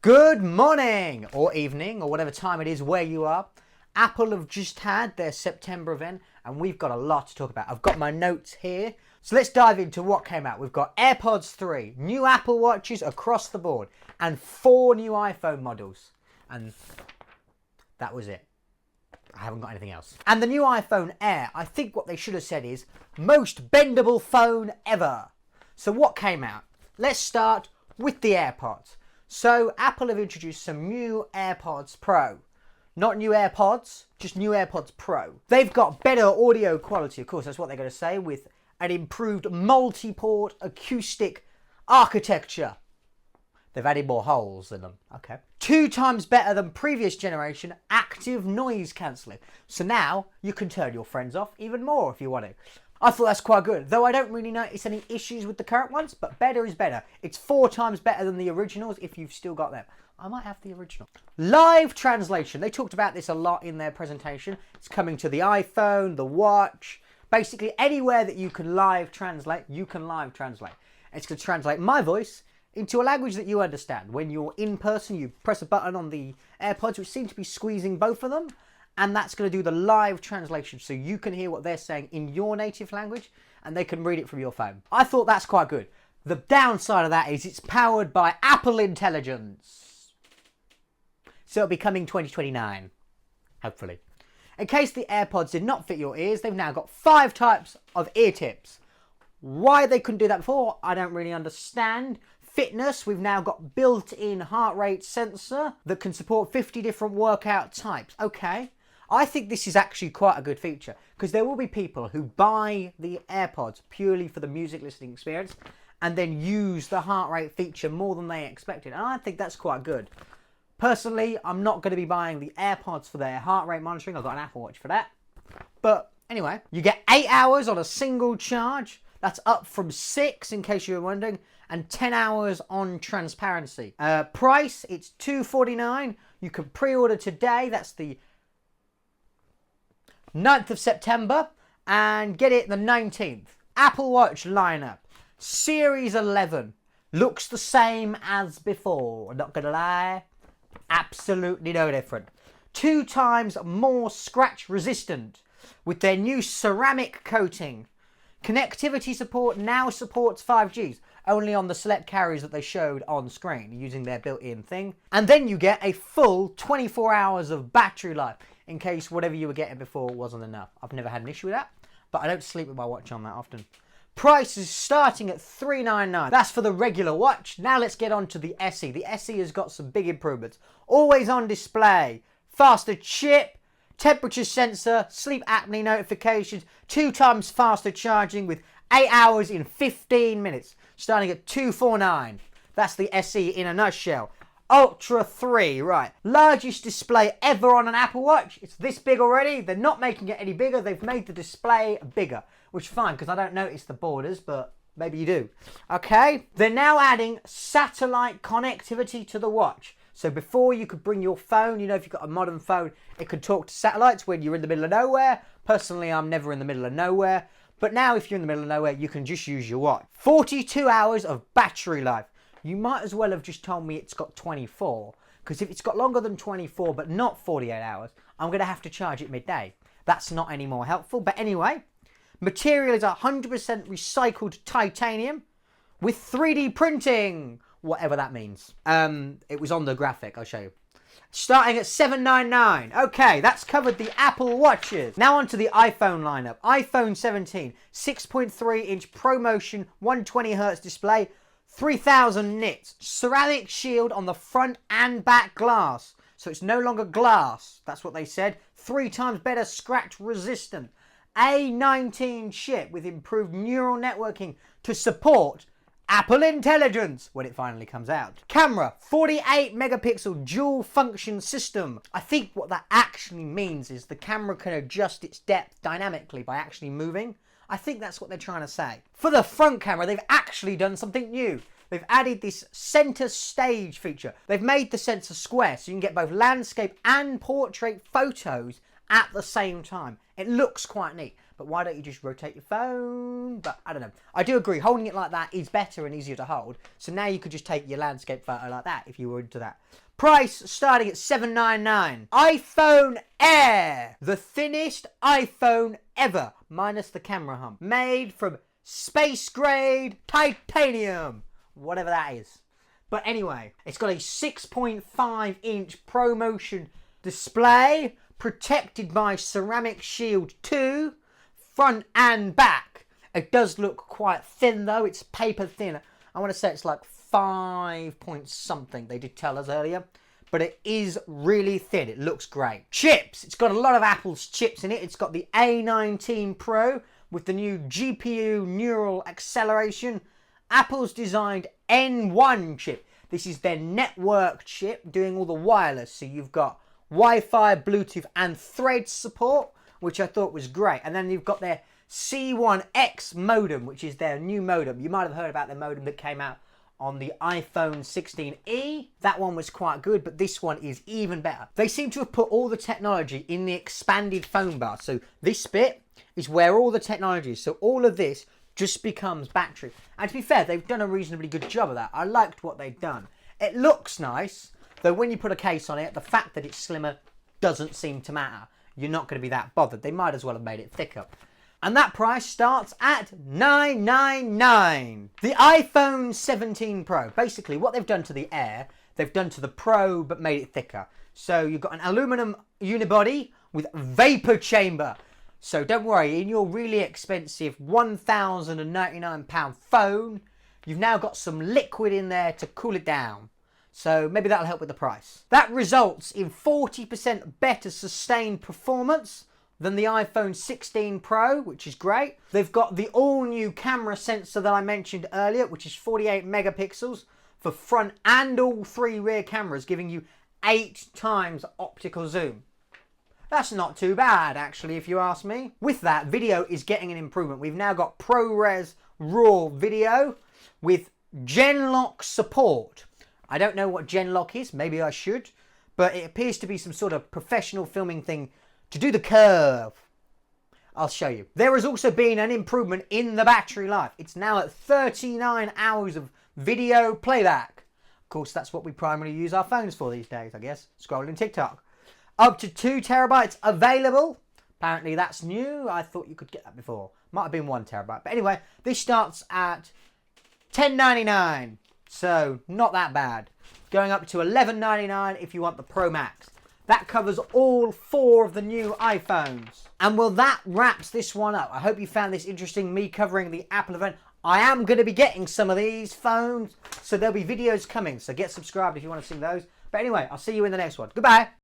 Good morning or evening or whatever time it is where you are. Apple have just had their September event and we've got a lot to talk about. I've got my notes here. So let's dive into what came out. We've got AirPods 3, new Apple Watches across the board, and 4 new iPhone models. And that was it. I haven't got anything else. And the new iPhone Air, I think what they should have said is, most bendable phone ever. So what came out? Let's start with the AirPods. So Apple have introduced some new AirPods Pro. Not new AirPods, just new AirPods Pro. They've got better audio quality, of course, that's what they're going to say, with an improved multi-port acoustic architecture. They've added more holes in them. Okay. 2 times better than previous generation active noise cancelling. So now you can turn your friends off even more if you want to. I thought that's quite good, though I don't really notice any issues with the current ones, but better is better. It's 4 times better than the originals if you've still got them. I might have the original. Live translation. They talked about this a lot in their presentation. It's coming to the iPhone, the watch, basically anywhere that you can live translate, you can live translate. It's going to translate my voice into a language that you understand. When you're in person, you press a button on the AirPods, which seem to be squeezing both of them, and that's going to do the live translation so you can hear what they're saying in your native language and they can read it from your phone. I thought that's quite good. The downside of that is it's powered by Apple Intelligence. So it'll be coming 2029, hopefully. In case the AirPods did not fit your ears, they've now got 5 types of ear tips. Why they couldn't do that before, I don't really understand. Fitness, we've now got built-in heart rate sensor that can support 50 different workout types. Okay. I think this is actually quite a good feature because there will be people who buy the AirPods purely for the music listening experience and then use the heart rate feature more than they expected. And I think that's quite good. Personally, I'm not going to be buying the AirPods for their heart rate monitoring. I've got an Apple Watch for that. But anyway, you get 8 hours on a single charge. That's up from 6 in case you were wondering. And 10 hours on transparency. Price, it's $249. You can pre-order today. That's the 9th of September and get it the 19th. Apple Watch lineup. Series 11 looks the same as before. Not gonna lie, absolutely no different. 2 times more scratch resistant with their new ceramic coating. Connectivity support now supports 5Gs, only on the select carriers that they showed on screen using their built-in thing. And then you get a full 24 hours of battery life in case whatever you were getting before wasn't enough. I've never had an issue with that, but I don't sleep with my watch on that often. Price is starting at $399. That's for the regular watch. Now let's get on to the SE. The SE has got some big improvements. Always on display, faster chip, temperature sensor, sleep apnea notifications, 2 times faster charging with 8 hours in 15 minutes. Starting at $249. That's the SE in a nutshell. Ultra 3, right. Largest display ever on an Apple Watch. It's this big already. They're not making it any bigger. They've made the display bigger, which is fine because I don't notice the borders, but maybe you do. Okay. They're now adding satellite connectivity to the watch. So before you could bring your phone, you know, if you've got a modern phone, it could talk to satellites when you're in the middle of nowhere. Personally, I'm never in the middle of nowhere. But now if you're in the middle of nowhere, you can just use your watch. 42 hours of battery life. You might as well have just told me it's got 24. Because if it's got longer than 24 but not 48 hours, I'm going to have to charge it midday. That's not any more helpful. But anyway, material is 100% recycled titanium with 3D printing. Whatever that means. It was on the graphic, I'll show you. Starting at $799. Okay, that's covered the Apple Watches. Now on to the iPhone lineup. iPhone 17, 6.3-inch ProMotion 120Hz display, 3000 nits. Ceramic shield on the front and back glass. So it's no longer glass. That's what they said. 3 times better scratch resistant. A19 chip with improved neural networking to support Apple Intelligence when it finally comes out. Camera, 48 megapixel dual function system. I think what that actually means is the camera can adjust its depth dynamically by actually moving. I think that's what they're trying to say. For the front camera, they've actually done something new. They've added this center stage feature. They've made the sensor square so you can get both landscape and portrait photos at the same time. It looks quite neat. but why don't you just rotate your phone? But I don't know. I do agree, holding it like that is better and easier to hold. So now you could just take your landscape photo like that if you were into that. Price starting at $799. iPhone Air, the thinnest iPhone ever, minus the camera hump. Made from space grade titanium, whatever that is. But anyway, it's got a 6.5 inch ProMotion display, protected by ceramic shield 2, front and back. It does look quite thin though, it's paper thin. I want to say it's like 5 point something, they did tell us earlier. But it is really thin, it looks great. Chips, it's got a lot of Apple's chips in it. It's got the A19 Pro with the new GPU neural acceleration. Apple's designed N1 chip. This is their network chip doing all the wireless. So you've got Wi-Fi, Bluetooth and Thread support, which I thought was great. And then you've got their C1X modem, which is their new modem. You might have heard about the modem that came out on the iPhone 16e. That one was quite good, but this one is even better. They seem to have put all the technology in the expanded phone bar. So this bit is where all the technology is. So all of this just becomes battery. And to be fair, they've done a reasonably good job of that. I liked what they've done. It looks nice, though when you put a case on it, the fact that it's slimmer doesn't seem to matter. You're not going to be that bothered. They might as well have made it thicker. And that price starts at $999. The iPhone 17 Pro. Basically, what they've done to the Air, they've done to the Pro, but made it thicker. So you've got an aluminum unibody with vapor chamber. So don't worry, in your really expensive £1,099 phone, you've now got some liquid in there to cool it down. So maybe that'll help with the price. That results in 40% better sustained performance than the iPhone 16 Pro, which is great. They've got the all-new camera sensor that I mentioned earlier, which is 48 megapixels for front and all 3 rear cameras, giving you 8 times optical zoom. That's not too bad, actually, if you ask me. With that, video is getting an improvement. We've now got ProRes RAW video with Genlock support. I don't know what Genlock is, maybe I should, but it appears to be some sort of professional filming thing to do the curve. I'll show you. There has also been an improvement in the battery life. It's now at 39 hours of video playback. Of course, that's what we primarily use our phones for these days, I guess. Scrolling TikTok. Up to 2 terabytes available. Apparently that's new. I thought you could get that before. Might have been 1 terabyte. But anyway, this starts at $10.99. So, not that bad. Going up to $11.99 if you want the Pro Max. That covers all 4 of the new iPhones. And well, that wraps this one up. I hope you found this interesting, me covering the Apple event. I am going to be getting some of these phones, so there'll be videos coming. So get subscribed if you want to see those. But anyway, I'll see you in the next one. Goodbye.